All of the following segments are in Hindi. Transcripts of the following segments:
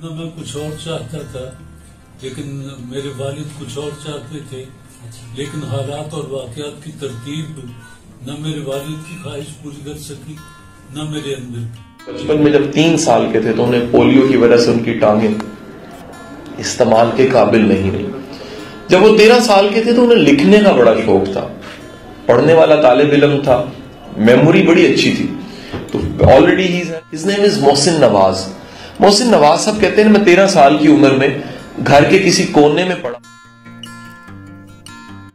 ना मैं कुछ और चाहता था, लेकिन मेरे वालिद कुछ और चाहते थे। लेकिन हालात और वाकयात की तरतीब न मेरे वालिद की ख्वाहिश पूरी कर सकी, न मेरे अंदर की। बचपन में जब 3 साल के थे तो उन्हें पोलियो की वजह से उनकी टांगें इस्तेमाल के काबिल नहीं रही। जब वो 13 साल के थे तो उन्हें लिखने का बड़ा शौक था, पढ़ने वाला तालिब इल्म था, मेमोरी बड़ी अच्छी थी। तो already his name is Mohsin Nawaz. Mohsin Nawaz साहब कहते हैं मैं 13 साल की उम्र में घर के किसी कोने में पड़ा।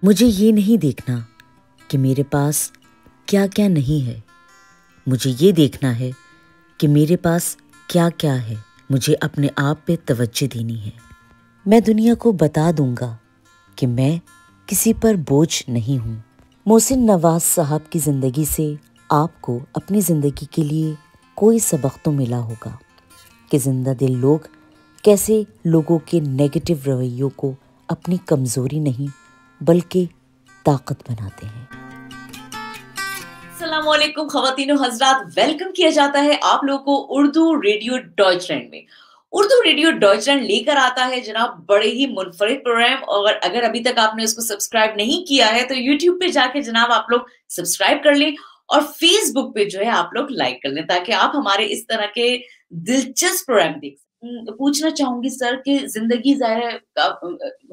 मुझे ये नहीं देखना कि मेरे पास क्या क्या नहीं है, मुझे ये देखना है कि मेरे पास क्या क्या है। मुझे अपने आप पे तवज्जो देनी है। मैं दुनिया को बता दूंगा कि मैं किसी पर बोझ नहीं हूँ। मोहसिन नवाज साहब की ज़िंदगी से आपको अपनी ज़िंदगी के लिए कोई सबक तो मिला होगा कि जिंदा दिल लोग कैसे लोगों के नेगेटिव रवैयों को अपनी कमज़ोरी नहीं बल्कि ताकत बनाते हैं। अस्सलाम वालेकुम ख़वातीनो हज़रात, वेलकम किया जाता है आप लोगों को उर्दू रेडियो डॉइचलैंड में। उर्दू रेडियो डॉइचलैंड लेकर आता है जनाब बड़े ही मुनफरिद प्रोग्राम, और अगर अभी तक आपने उसको सब्सक्राइब नहीं किया है तो यूट्यूब पे जाके जनाब आप लोग सब्सक्राइब कर लें और फेसबुक पे जो है आप लोग लाइक कर लें ताकि आप हमारे इस तरह के दिलचस्प प्रोग्राम देख सकें। पूछना चाहूंगी सर कि जिंदगी ज़ाहिर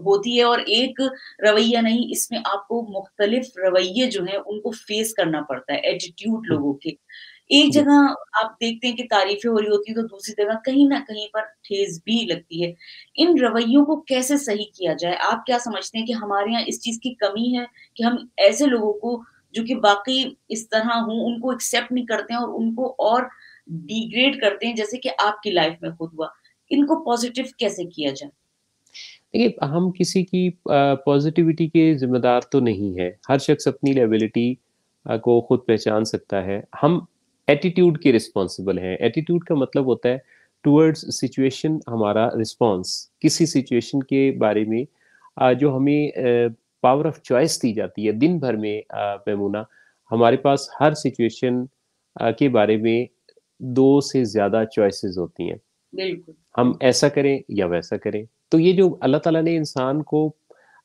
होती है और एक रवैया नहीं, इसमें आपको मुख्तलिफ रवैये जो हैं उनको फेस करना पड़ता है, एटीट्यूड लोगों के। एक जी। जगह आप देखते हैं कि तारीफें हो रही होती है तो दूसरी जगह कहीं न कहीं पर ठेस भी लगती है। इन रवैयों को कैसे सही किया जाए? आप क्या समझते हैं कि हमारे यहाँ इस चीज़ की कमी है कि हम ऐसे लोगों को जो कि वाक़ई इस तरह हों उनको एक्सेप्ट नहीं करते हैं और उनको और डिग्रेड करते हैं जैसे कि आपकी लाइफ में खुद हुआ। इनको पॉज़िटिव कैसे किया जाए? देखिए, हम किसी की पॉज़िटिविटी के ज़िम्मेदार तो नहीं हैं। हर शख़्स अपनी एबिलिटी को खुद पहचान सकता है। हम एटीट्यूड के रिस्पॉन्सिबल हैं। एटीट्यूड का मतलब होता है टुवर्ड्स सिचुएशन हमारा रिस्पॉन्स। किसी सिचुएशन के बारे में जो हमें पावर ऑफ चॉइस दी जाती है दिन भर में, मैमूना, हमारे पास हर सिचुएशन के बारे में 2 से ज़्यादा चॉइसेस होती हैं। बिल्कुल, हम ऐसा करें या वैसा करें। तो ये जो अल्लाह ताला ने इंसान को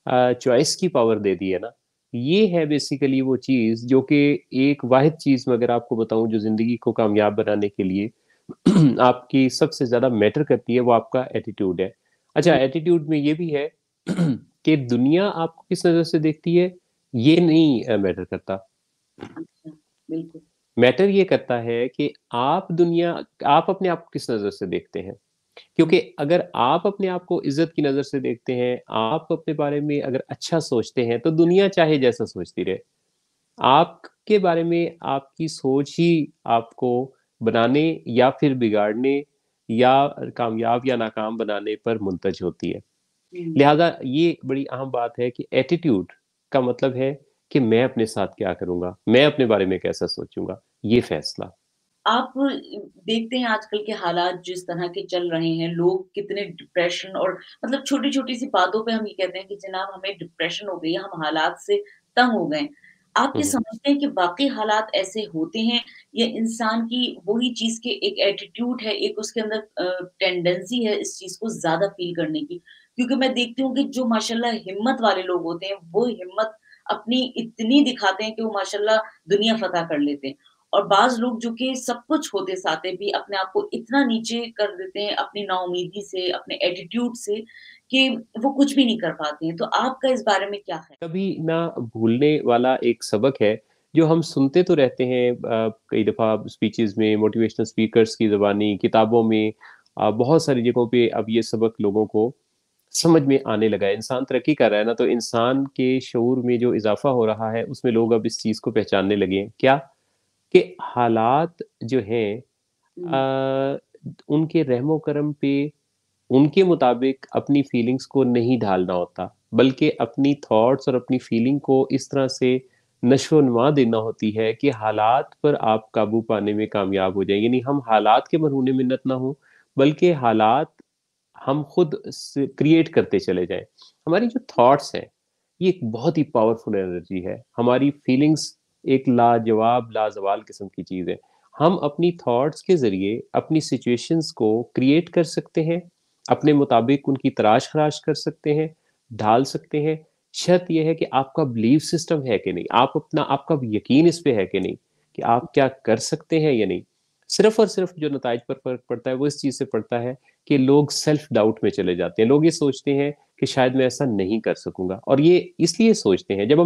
चॉइस की पावर दे दी है ना, ये है बेसिकली वो चीज़ जो कि एक वाहिद चीज़ मैं अगर आपको बताऊँ जो ज़िंदगी को कामयाब बनाने के लिए आपकी सबसे ज़्यादा मैटर करती है, वो आपका एटीट्यूड है। अच्छा, बिल एटीट्यूड में ये भी है कि दुनिया आपको किस नज़र से देखती है, ये नहीं मैटर करता। अच्छा, बिल्कुल। मैटर ये करता है कि आप अपने आप को किस नज़र से देखते हैं। हुँ, क्योंकि अगर आप अपने आप को इज़्ज़त की नज़र से देखते हैं, आप अपने बारे में अगर अच्छा सोचते हैं, तो दुनिया चाहे जैसा सोचती रहे। आपके बारे में आपकी सोच ही आपको बनाने या फिर बिगाड़ने या कामयाब या नाकाम बनाने पर मुंतज होती है। हुँ। लिहाज़ा ये बड़ी अहम बात है कि एटीट्यूड का मतलब है कि मैं अपने साथ क्या करूँगा, मैं अपने बारे में कैसा सोचूँगा, ये फ़ैसला। आप देखते हैं आजकल के हालात जिस तरह के चल रहे हैं, लोग कितने डिप्रेशन और मतलब छोटी-छोटी सी बातों पे हम ये कहते हैं कि जनाब हमें डिप्रेशन हो गई है, हम हालात से तंग हो गए हैं। आप हुँ, ये हुँ। समझते हैं कि वाक़ई हालात ऐसे होते हैं या इंसान की वही चीज़ के एक एटीट्यूड है, एक उसके अंदर टेंडेंसी है इस चीज़ को ज़्यादा फ़ील करने की? क्योंकि मैं देखती हूँ कि जो माशाल्लाह हिम्मत वाले लोग होते हैं, वो हिम्मत अपनी इतनी दिखाते हैं कि वो माशाल्लाह दुनिया फ़तह कर लेते हैं। और बाज़ लोग जो कि सब कुछ होते-साथे भी अपने आप को इतना नीचे कर देते हैं अपनी नाउम्मीदी से, अपने एटीट्यूड से कि वो कुछ भी नहीं कर पाते हैं। तो आपका इस बारे में क्या ख़्याल? कभी ना भूलने वाला एक सबक है, जो हम सुनते तो रहते हैं कई दफ़ा स्पीचेज़ में, मोटिवेशनल स्पीकर्स की ज़बानी, किताबों में, बहुत सारी जगहों पे अब ये सबक लोगों को समझ में आने लगा है। इंसान तरक्की कर रहा है ना, तो इंसान के शऊर में जो इज़ाफ़ा हो रहा है, उसमें लोग अब इस चीज़ को पहचानने लगे हैं। क्या? कि हालात जो हैं हुँ, उनके रहमो करम पे उनके मुताबिक अपनी फीलिंग्स को नहीं ढालना होता, बल्कि अपनी थॉट्स और अपनी फीलिंग को इस तरह से नशो-नुमा देना होती है कि हालात पर आप काबू पाने में कामयाब हो जाएँ। यानी हम हालात के मरहून मिन्नत ना हों, बल्कि हालात हम खुद से क्रिएट करते चले जाएँ। हमारी जो थॉट्स हैं, ये एक बहुत ही पावरफुल एनर्जी है। हमारी फीलिंग्स एक लाजवाब, लाज़वाल किस्म की चीज़ है। हम अपनी थॉट्स के ज़रिए अपनी सिचुएशंस को क्रिएट कर सकते हैं अपने मुताबिक उनकी तराश खराश कर सकते हैं, ढाल सकते हैं। शर्त यह है कि आपका बिलीफ सिस्टम है कि नहीं, आपका यकीन इस पे है कि नहीं कि आप क्या कर सकते हैं या नहीं। सिर्फ और सिर्फ जो नताइज पर फर्क पड़ता है वो इस चीज से पड़ता है कि लोग सेल्फ डाउट में चले जाते हैं। लोग ये सोचते हैं कि शायद मैं ऐसा नहीं कर सकूंगा, और ये इसलिए सोचते हैं, जब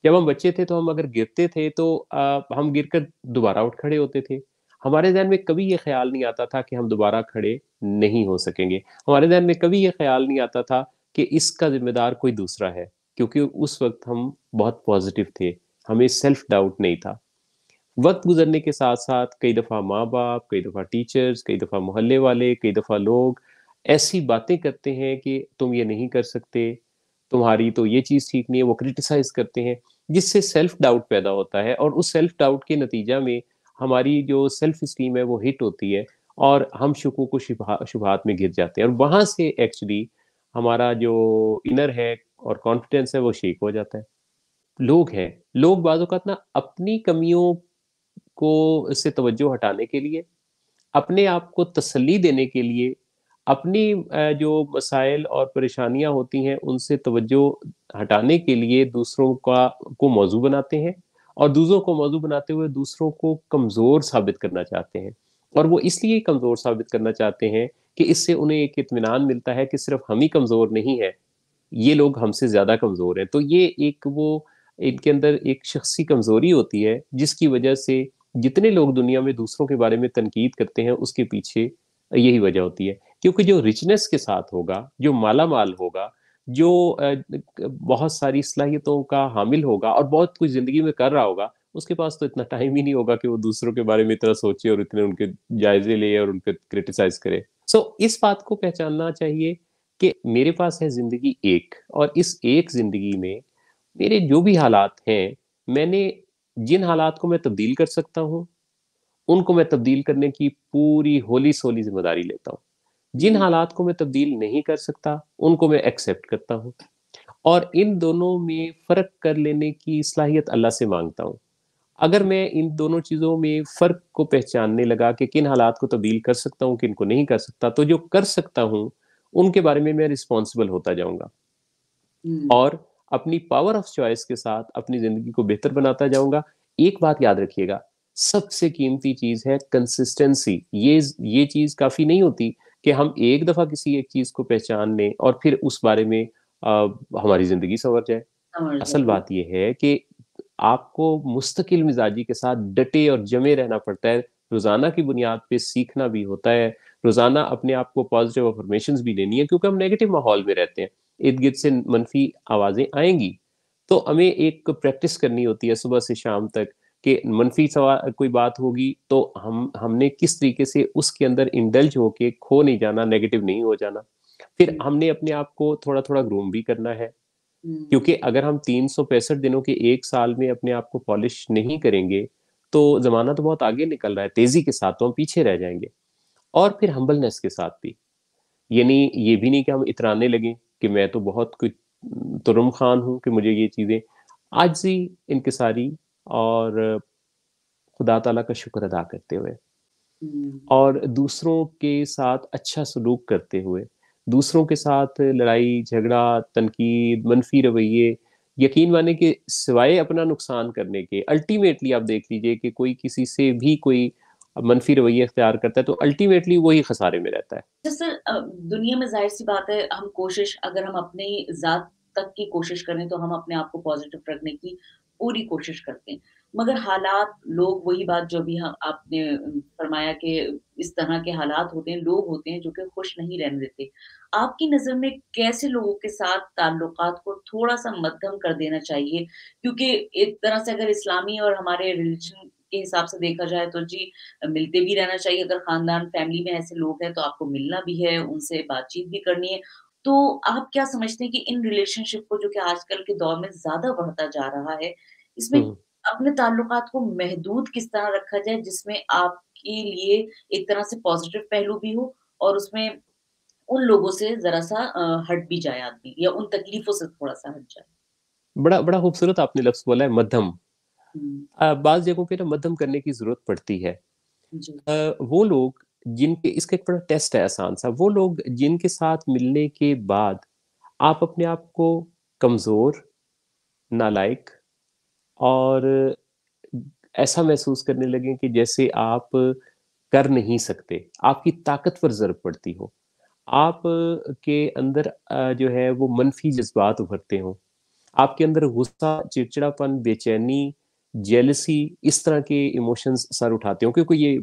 हम बच्चे थे तो हम अगर गिरते थे तो हम गिरकर दोबारा उठ खड़े होते थे। हमारे ध्यान में कभी ये ख्याल नहीं आता था कि हम दोबारा खड़े नहीं हो सकेंगे। हमारे ध्यान में कभी ये ख्याल नहीं आता था कि इसका जिम्मेदार कोई दूसरा है, क्योंकि उस वक्त हम बहुत पॉजिटिव थे, हमें सेल्फ डाउट नहीं था। वक्त गुजरने के साथ साथ कई दफ़ा माँ बाप, कई दफ़ा टीचर्स, कई दफ़ा मोहल्ले वाले, कई दफ़ा लोग ऐसी बातें करते हैं कि तुम ये नहीं कर सकते, तुम्हारी तो ये चीज़ ठीक नहीं है, वो क्रिटिसाइज करते हैं, जिससे सेल्फ डाउट पैदा होता है। और उस सेल्फ डाउट के नतीजा में हमारी जो सेल्फ स्टीम है वो हिट होती है, और हम शुकूक शुबहात में गिर जाते हैं, और वहां से एक्चुअली हमारा जो इनर है और कॉन्फिडेंस है वो शेक हो जाता है। लोग बाज़ औक़ात ना अपनी कमियों को से तवज्जो हटाने के लिए, अपने आप को तसल्ली देने के लिए, अपनी जो मसाइल और परेशानियां होती हैं उनसे तवज्जो हटाने के लिए दूसरों को मौजू बनाते हैं, और दूसरों को मौजू बनाते हुए दूसरों को कमज़ोर साबित करना चाहते हैं। और वो इसलिए कमज़ोर साबित करना चाहते हैं कि इससे उन्हें एक इत्मीनान मिलता है कि सिर्फ हम ही कमज़ोर नहीं है, ये लोग हमसे ज़्यादा कमज़ोर हैं। तो ये एक वो इनके अंदर एक शख्सी कमज़ोरी होती है, जिसकी वजह से जितने लोग दुनिया में दूसरों के बारे में तनकीद करते हैं उसके पीछे यही वजह होती है। क्योंकि जो रिचनेस के साथ होगा, जो माला माल होगा, जो बहुत सारी सलाहियतों का हामिल होगा और बहुत कुछ ज़िंदगी में कर रहा होगा, उसके पास तो इतना टाइम ही नहीं होगा कि वो दूसरों के बारे में इतना सोचे और इतने उनके जायजे ले और उनके क्रिटिसाइज करे। इस बात को पहचानना चाहिए कि मेरे पास है ज़िंदगी एक, और इस एक ज़िंदगी में मेरे जो भी हालात हैं, मैंने जिन हालात को मैं तब्दील कर सकता हूँ, उनको मैं तब्दील करने की पूरी होली-सोली ज़िम्मेदारी लेता हूँ। जिन हालात को मैं तब्दील नहीं कर सकता, उनको मैं एक्सेप्ट करता हूँ, और इन दोनों में फ़र्क कर लेने की सलाहियत अल्लाह से माँगता हूँ। अगर मैं इन दोनों चीज़ों में फ़र्क को पहचानने लगा कि किन हालात को तब्दील कर सकता हूँ, किनको नहीं कर सकता, तो जो कर सकता हूँ, उनके बारे में मैं रिस्पॉन्सिबल होता जाऊँगा, और अपनी पावर ऑफ चॉइस के साथ अपनी ज़िंदगी को बेहतर बनाता जाऊँगा। एक बात याद रखिएगा, सबसे कीमती चीज़ है कंसिस्टेंसी। ये चीज़ काफ़ी नहीं होती कि हम एक दफ़ा किसी एक चीज़ को पहचान लें और फिर उस बारे में हमारी ज़िंदगी संवर जाए। समझ असल गई। बात ये है कि आपको मुस्तकिल मिजाजी के साथ डटे और जमे रहना पड़ता है, रोज़ाना की बुनियाद पे सीखना भी होता है, रोज़ाना अपने आप को पॉजिटिव अफर्मेशंस भी देनी है, क्योंकि हम नेगेटिव माहौल में रहते हैं, इर्द-गिर्द से मनफी आवाज़ें आएँगी। तो हमें एक प्रैक्टिस करनी होती है सुबह से शाम तक कि मनफी कोई बात होगी तो हमने किस तरीके से उसके अंदर इंडल्ज होके खो नहीं जाना, नेगेटिव नहीं हो जाना। फिर हमने अपने आप को थोड़ा-थोड़ा ग्रूम भी करना है, क्योंकि अगर हम 365 दिनों के 1 साल में अपने आप को पॉलिश नहीं करेंगे, तो ज़माना तो बहुत आगे निकल रहा है, तेज़ी के साथ तो हम पीछे रह जाएँगे। और फिर हम्बलनेस के साथ भी, यानी ये भी नहीं कि हम इतराने लगें कि मैं तो बहुत कुछ तुरुम खान हूँ कि मुझे ये चीज़ें, आजिज़ी, इनकिसारी और खुदा ताला का शुक्र अदा करते हुए, और दूसरों के साथ अच्छा सलूक करते हुए, दूसरों के साथ लड़ाई झगड़ा, तनकीद, मनफी रवैये, यकीन माने कि सिवाय अपना नुकसान करने के, अल्टीमेटली आप देख लीजिए कि कोई किसी से भी कोई मनफी रवैया इख्तियार करता है तो अल्टीमेटली वही खसारे में रहता है। जैसे दुनिया में ज़ाहिर-सी बात है, हम कोशिश अगर हम अपनी ज़ात तक की कोशिश करें तो हम अपने आप को पॉज़िटिव रखने की पूरी कोशिश करते हैं। मगर हालात, लोग, वही बात जो अभी ह आपने फरमाया कि इस तरह के हालात होते हैं, लोग होते हैं जो कि खुश नहीं रहने देते। आपकी नज़र में कैसे लोगों के साथ ताल्लुकात को थोड़ा-सा मध्यम कर देना चाहिए? क्योंकि एक तरह से अगर इस्लामी और हमारे रिलिजन के हिसाब से देखा जाए तो जी मिलते भी रहना चाहिए। अगर खानदान, फैमिली में ऐसे लोग हैं तो आपको मिलना भी है, उनसे बातचीत भी करनी है। तो आप क्या समझते हैं कि इन रिलेशनशिप को, जो कि आजकल के दौर में ज़्यादा बढ़ता जा रहा है, इसमें हुँ। अपने ताल्लुकात को महदूद किस तरह रखा जाए जिसमें आपके लिए एक तरह से पॉजिटिव पहलू भी हो और उसमें उन लोगों से ज़रा-सा हट भी जाए आदमी, या उन तकलीफों से थोड़ा-सा हट जाए? बड़ा बड़ा खूबसूरत आपने लफ्ज़ बोला है, मध्यम। हुँ, बाज़ जगहों पे ना मध्यम करने की ज़रूरत पड़ती है। जी। वो लोग जिनके, इसका एक बड़ा टेस्ट है आसान सा, वो लोग जिनके साथ मिलने के बाद आप अपने आप को कमजोर, नालायक और ऐसा महसूस करने लगे कि जैसे आप कर नहीं सकते, आपकी ताकतवर जरूरत पड़ती हो, आप के अंदर जो है वो मनफी जज्बात उभरते हो, आपके अंदर गुस्सा, चिड़चिड़ापन, बेचैनी, जेलसी, इस तरह के इमोशंस सर उठाते हो, क्योंकि ये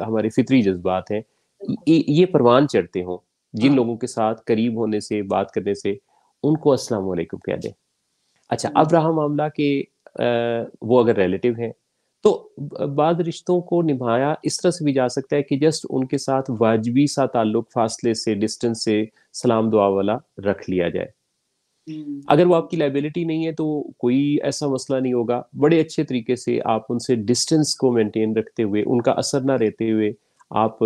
हमारे फितरी जज्बात हैं, ये परवान चढ़ते हो। जिन हाँ। लोगों के साथ करीब होने से, बात करने से, उनको अस्सलाम वालेकुम कह दें। अच्छा, अब रहा मामला कि वो अगर रिलेटिव हैं, तो बाद रिश्तों को निभाया इस तरह से भी जा सकता है कि जस्ट उनके साथ वाजिबी सा ताल्लुक, फासले से, डिस्टेंस से, सलाम दुआ वाला रख लिया जाए। अगर वो आपकी लाइबिलिटी नहीं है तो कोई ऐसा मसला नहीं होगा, बड़े अच्छे तरीके से आप उनसे डिस्टेंस को मेंटेन रखते हुए, उनका असर ना रहते हुए आप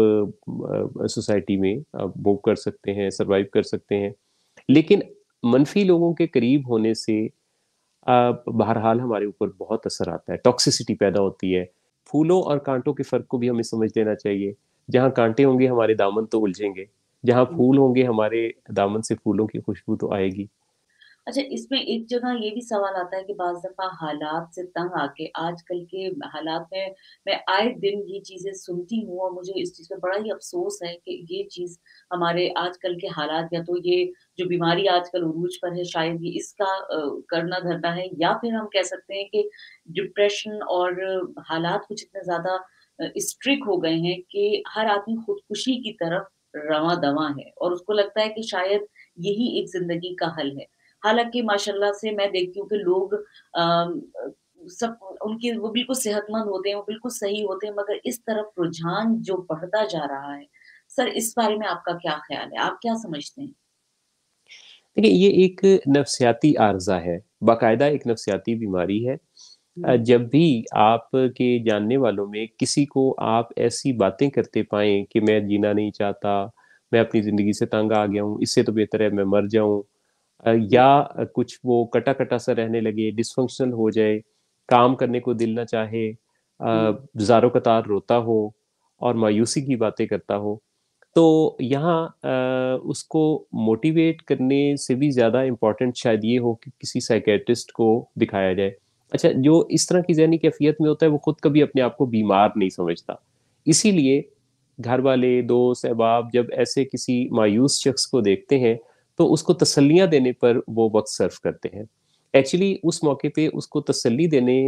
सोसाइटी में मूव कर सकते हैं, सरवाइव कर सकते हैं। लेकिन मनफी लोगों के करीब होने से बहरहाल हमारे ऊपर बहुत असर आता है, टॉक्सिसिटी पैदा होती है। फूलों और कांटों के फर्क को भी हमें समझ लेना चाहिए। जहाँ कांटे होंगे हमारे दामन तो उलझेंगे, जहाँ फूल होंगे हमारे दामन से फूलों की खुशबू तो आएगी। अच्छा, इसमें एक जगह ये भी सवाल आता है कि बाज़ दफ़ा हालात से तंग आके आजकल के हालात में मैं आए दिन ये चीज़ें सुनती हूँ और मुझे इस चीज़ पे बड़ा ही अफ़सोस है कि ये चीज़ हमारे आजकल के हालात, या तो ये जो बीमारी आजकल उरूज पर है शायद ये इसका करना धरना है, या फिर हम कह सकते हैं कि डिप्रेशन और हालात कुछ इतने ज़्यादा स्ट्रिक्ट हो गए हैं कि हर आदमी खुदकुशी की तरफ रवां-दवां है और उसको लगता है कि शायद यही एक ज़िंदगी का हल है। हालाँकि माशाल्लाह से मैं देखती हूँ कि लोग सब उनकी वो बिल्कुल सेहतमंद होते हैं, वो बिल्कुल सही होते हैं, मगर इस तरफ रुझान जो बढ़ता जा रहा है, सर इस बारे में आपका क्या ख़्याल है? आप क्या समझते हैं? देखिए, ये एक नफ्सियाती आर्ज़ा है, बाकायदा एक नफ्सियाती बीमारी है। हुँ, जब भी आपके जानने वालों में किसी को आप ऐसी बातें करते पाएँ कि मैं जीना नहीं चाहता, मैं अपनी ज़िंदगी से तंग आ गया हूँ, इससे तो बेहतर है मैं मर जाऊँ, हुँ, या कुछ वो कटा-कटा सा रहने लगे, डिसफंक्शनल हो जाए, काम करने को दिल ना चाहे, हुँ, ज़ारो-कतार रोता हो और मायूसी की बातें करता हो। तो यहाँ उसको मोटिवेट करने से भी ज़्यादा इम्पोर्टेंट शायद ये हो कि किसी साइकियाट्रिस्ट को दिखाया जाए। अच्छा, जो इस तरह की ज़हनी कैफ़ियत में होता है, वो खुद कभी अपने आप को बीमार नहीं समझता। इसीलिए घर वाले, दोस्त, अहबाब जब ऐसे किसी मायूस शख्स को देखते हैं, तो उसको तसल्लियाँ देने पर वो वक़्त सर्व करते हैं। एक्चुअली उस मौके पे उसको तसल्ली देने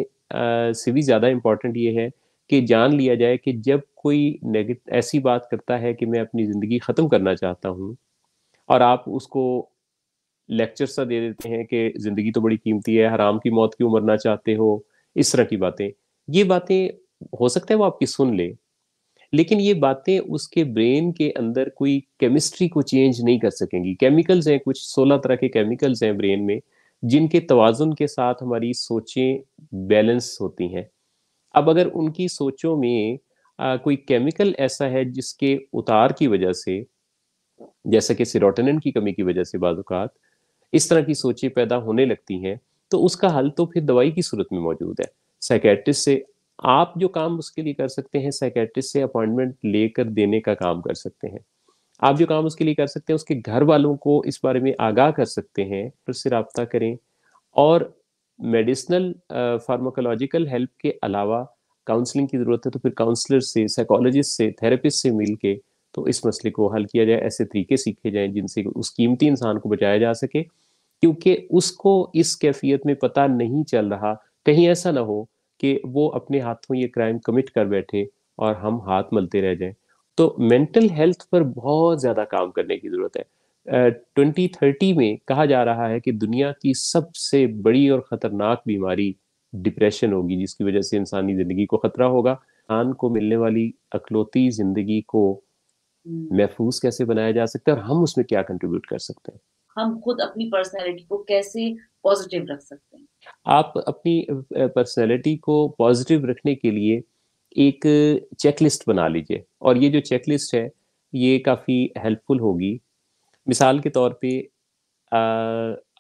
से भी ज़्यादा इम्पोर्टेंट ये है कि जान लिया जाए कि जब कोई ऐसी बात करता है कि मैं अपनी ज़िंदगी ख़त्म करना चाहता हूँ, और आप उसको लेक्चर सा दे देते हैं कि ज़िंदगी तो बड़ी कीमती है, हराम की मौत क्यों मरना चाहते हो, इस तरह की बातें। ये बातें हो सकता है वो आपकी सुन ले, लेकिन ये बातें उसके ब्रेन के अंदर कोई केमिस्ट्री को चेंज नहीं कर सकेंगी। केमिकल्स हैं, कुछ 16 तरह के केमिकल्स हैं ब्रेन में, जिनके तवाज़ुन के साथ हमारी सोचें बैलेंस होती हैं। अब अगर उनकी सोचों में कोई केमिकल ऐसा है जिसके उतार की वजह से, जैसे कि सेरोटोनिन की कमी की वजह से बाज़ औक़ात इस तरह की सोचें पैदा होने लगती हैं, तो उसका हल तो फिर दवाई की सूरत में मौजूद है। साइकियाट्रिस्ट से आप जो काम उसके लिए कर सकते हैं, साइकियाट्रिस्ट से अपॉइंटमेंट लेकर देने का काम कर सकते हैं। आप जो काम उसके लिए कर सकते हैं, उसके घर वालों को इस बारे में आगाह कर सकते हैं, फिर से राब्ता करें, और मेडिसिनल फार्माकोलॉजिकल हेल्प के अलावा काउंसलिंग की ज़रूरत है तो फिर काउंसलर से, साइकोलॉजिस्ट से, थेरेपिस्ट से मिल के तो इस मसले को हल किया जाए। ऐसे तरीके सीखे जाएँ जिनसे उस कीमती इंसान को बचाया जा सके, क्योंकि उसको इस कैफ़ियत में पता नहीं चल रहा, कहीं ऐसा ना हो कि वो अपने हाथों ये क्राइम कमिट कर बैठे और हम हाथ मलते रह जाएँ। तो मेंटल हेल्थ पर बहुत ज़्यादा काम करने की ज़रूरत है। 2030 में कहा जा रहा है कि दुनिया की सबसे बड़ी और ख़तरनाक बीमारी डिप्रेशन होगी, जिसकी वजह से इंसानी ज़िंदगी को ख़तरा होगा। इंसान को मिलने वाली अकलौती ज़िंदगी को हुँ। महफूज़ कैसे बनाया जा सकता है और हम उसमें क्या कंट्रीब्यूट कर सकते हैं? हम खुद अपनी पर्सनैलिटी को कैसे पॉज़िटिव रख सकते हैं? आप अपनी पर्सनैलिटी को पॉजिटिव रखने के लिए एक चेकलिस्ट बना लीजिए, और ये जो चेकलिस्ट है, ये काफ़ी हेल्पफुल होगी। मिसाल के तौर पे अ,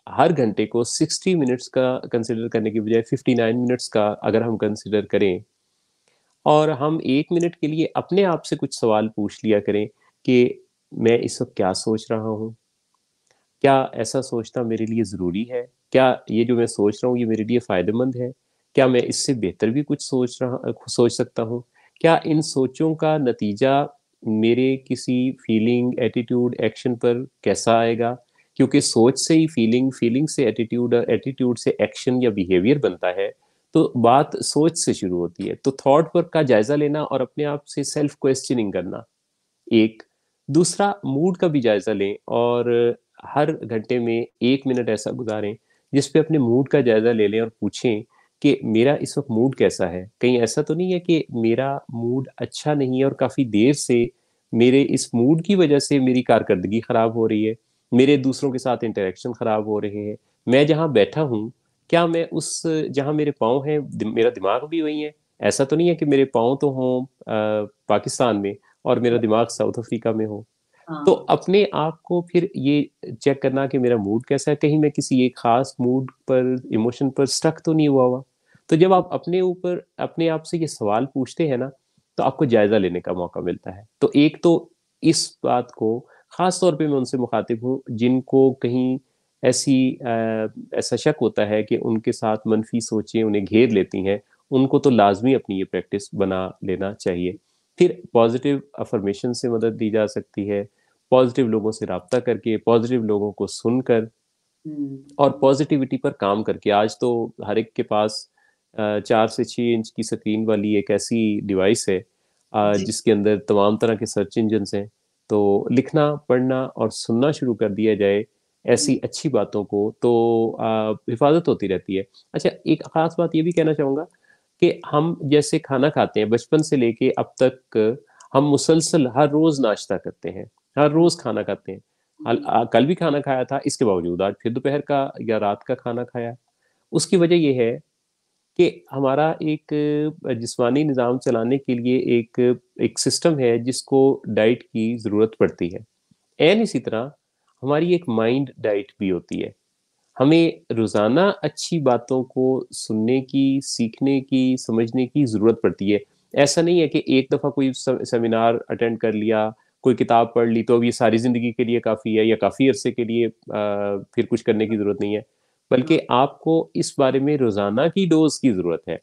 हर घंटे को 60 मिनट्स का कंसिडर करने की बजाय 59 मिनट्स का अगर हम कंसिडर करें, और हम 1 मिनट के लिए अपने आप से कुछ सवाल पूछ लिया करें कि मैं इस वक्त क्या सोच रहा हूँ, क्या ऐसा सोचना मेरे लिए ज़रूरी है, क्या ये जो मैं सोच रहा हूँ ये मेरे लिए फ़ायदेमंद है, क्या मैं इससे बेहतर भी कुछ सोच सकता हूँ, क्या इन सोचों का नतीजा मेरे किसी फीलिंग, एटीट्यूड, एक्शन पर कैसा आएगा, क्योंकि सोच से ही फीलिंग, फीलिंग से एटीट्यूड और एटीट्यूड से एक्शन या बिहेवियर बनता है। तो बात सोच से शुरू होती है। तो थॉट वर्क का जायजा लेना और अपने आप से सेल्फ क्वेश्चनिंग करना एक। दूसरा, मूड का भी जायजा लें और हर घंटे में 1 मिनट ऐसा गुजारें जिस पे अपने मूड का जायजा ले लें और पूछें कि मेरा इस वक्त मूड कैसा है। कहीं ऐसा तो नहीं है कि मेरा मूड अच्छा नहीं है और काफी देर से मेरे इस मूड की वजह से मेरी कारकर्दगी खराब हो रही है, मेरे दूसरों के साथ इंटरेक्शन खराब हो रहे हैं। मैं जहाँ बैठा हूँ, क्या मैं उस जहाँ मेरे पाँव हैं मेरा दिमाग भी वही है? ऐसा तो नहीं है कि मेरे पाँव तो हों पाकिस्तान में और मेरा दिमाग साउथ अफ्रीका में हो। तो हाँ। अपने आप को फिर ये चेक करना कि मेरा मूड कैसा है, कहीं मैं किसी एक खास मूड पर, इमोशन पर स्टक तो नहीं हुआ। तो जब आप अपने ऊपर अपने आप से ये सवाल पूछते हैं ना, तो आपको जायजा लेने का मौका मिलता है। तो एक तो इस बात को खास तौर पे मैं उनसे मुखातिब हूँ जिनको कहीं ऐसा शक होता है कि उनके साथ मनफी सोचें उन्हें घेर लेती हैं, उनको तो लाजमी अपनी ये प्रैक्टिस बना लेना चाहिए। फिर पॉजिटिव अफर्मेशन से मदद दी जा सकती है, पॉजिटिव लोगों से राब्ता करके, पॉजिटिव लोगों को सुनकर और हम्म। पॉजिटिविटी पर काम करके। आज तो हर एक के पास 4 से 6 इंच की स्क्रीन वाली एक ऐसी डिवाइस है जी। जिसके अंदर तमाम तरह के सर्च इंजन हैं। तो लिखना, पढ़ना और सुनना शुरू कर दिया जाए ऐसी अच्छी बातों को, तो हिफाजत होती रहती है। अच्छा, एक खास बात ये भी कहना चाहूँगा कि हम जैसे खाना खाते हैं बचपन से लेके अब तक, हम मुसलसल हर रोज नाश्ता करते हैं, हर रोज खाना खाते हैं। कल भी खाना खाया था, इसके बावजूद आज फिर दोपहर का या रात का खाना खाया। उसकी वजह यह है कि हमारा एक जिस्मानी निज़ाम चलाने के लिए एक एक सिस्टम है जिसको डाइट की ज़रूरत पड़ती है। एन इसी तरह हमारी एक माइंड डाइट भी होती है। हमें रोजाना अच्छी बातों को सुनने की, सीखने की, समझने की जरूरत पड़ती है। ऐसा नहीं है कि एक दफा कोई सेमिनार अटेंड कर लिया, कोई किताब पढ़ ली तो अब ये सारी जिंदगी के लिए काफी है या काफी अरसे के लिए फिर कुछ करने की जरूरत नहीं है। बल्कि आपको इस बारे में रोजाना की डोज की जरूरत है।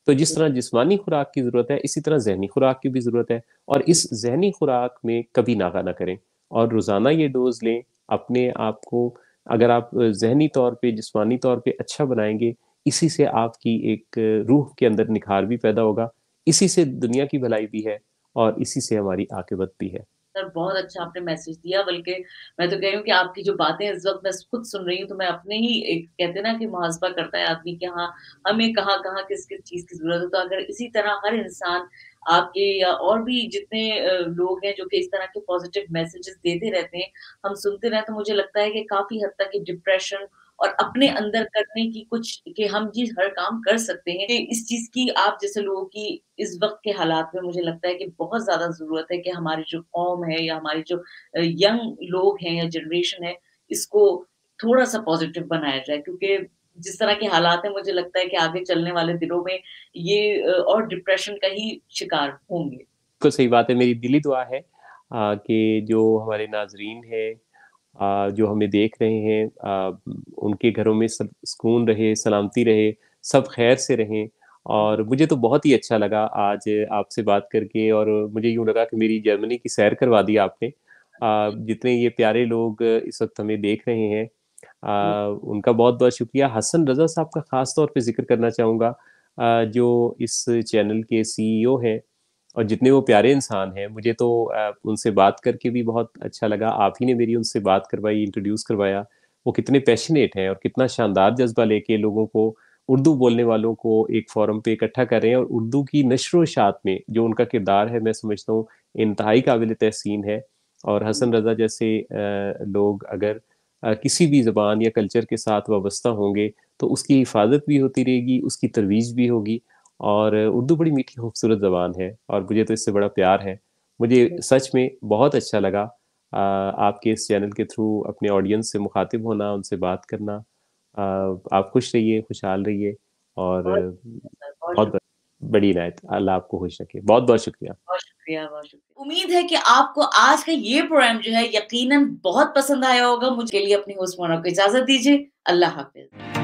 तो जिस तरह जिस्मानी खुराक की जरूरत है, इसी तरह जहनी खुराक की भी जरूरत है। और इस जहनी खुराक में कभी नागा ना करें और रोजाना ये डोज लें। अपने आप को अगर आप जहनी तौर पे, जिस्मानी तौर पे अच्छा बनाएंगे, इसी से आपकी एक रूह के अंदर निखार भी पैदा होगा, इसी से दुनिया की भलाई भी है और इसी से हमारी आकिबत भी है। सर, बहुत अच्छा आपने मैसेज दिया। बल्कि मैं तो कह रही हूँ कि आपकी जो बातें इस वक़्त मैं खुद सुन रही हूँ, तो मैं अपने ही एक कहते हैं ना कि मुहासबा करता है आदमी कि हाँ, हमें कहाँ-कहाँ, किस-किस चीज़ की ज़रूरत है। तो अगर इसी तरह हर इंसान आपके या और भी जितने लोग हैं जो कि इस तरह के पॉज़िटिव मैसेजेस देते रहते हैं, हम सुनते रहें, तो मुझे लगता है कि काफ़ी हद तक ये डिप्रेशन और अपने अंदर करने की कुछ कि हम ये हर काम कर सकते हैं। कि इस चीज़ की आप जैसे लोगों की इस वक़्त के हालात में मुझे लगता है कि बहुत ज़्यादा ज़रूरत है कि हमारी जो कौम है या हमारी जो यंग लोग हैं या जनरेशन है, इसको थोड़ा-सा पॉज़िटिव बनाया जाए। क्योंकि जिस तरह के हालात हैं, मुझे लगता है कि आगे चलने वाले दिनों में ये और डिप्रेशन का ही शिकार होंगे। बिल्कुल सही बात है। मेरी दिली दुआ है कि जो हमारे नाजरीन हैं, जो हमें देख रहे हैं, उनके घरों में सब सुकून रहे, सलामती रहे, सब खैर से रहें। और मुझे तो बहुत ही अच्छा लगा आज आपसे बात करके, और मुझे यूँ लगा कि मेरी जर्मनी की सैर करवा दी आपने। जितने ये प्यारे लोग इस वक्त हमें देख रहे हैं, उनका बहुत बहुत शुक्रिया। हसन रज़ा साहब का ख़ास तौर पे ज़िक्र करना चाहूँगा, जो इस चैनल के सीईओ हैं और जितने वो प्यारे इंसान हैं। मुझे तो उनसे बात करके भी बहुत अच्छा लगा। आप ही ने मेरी उनसे बात करवाई, इंट्रोड्यूस करवाया। वो कितने पैशनेट हैं और कितना शानदार जज्बा लेके लोगों को, उर्दू बोलने वालों को एक फोरम पे इकट्ठा कर रहे हैं। और उर्दू की नशर व इशाअत में जो उनका किरदार है, मैं समझता हूँ इंतहाई काबिल तहसीन है। और हसन रज़ा जैसे लोग अगर किसी भी ज़बान या कल्चर के साथ वाबस्ता होंगे, तो उसकी हिफाजत भी होती रहेगी, उसकी तरवीज भी होगी। और उर्दू बड़ी मीठी खूबसूरत ज़बान है और मुझे तो इससे बड़ा प्यार है। मुझे सच में बहुत अच्छा लगा आपके इस चैनल के थ्रू अपने ऑडियंस से मुखातिब होना, उनसे बात करना। आप खुश रहिए, खुशहाल रहिए और बहुत शुक्रिया सर, बहुत बहुत शुक्रिया। बड़ी इनायत, अल्लाह आपको खुश रखे। बहुत बहुत शुक्रिया। बहुत शुक्रिया, बहुत शुक्रिया। उम्मीद है कि आपको आज का ये प्रोग्राम जो है यकीनन बहुत पसंद आया होगा। मुझे लिए अपनी होस्ट मोना को इजाजत दीजिए। अल्लाह हाफिज।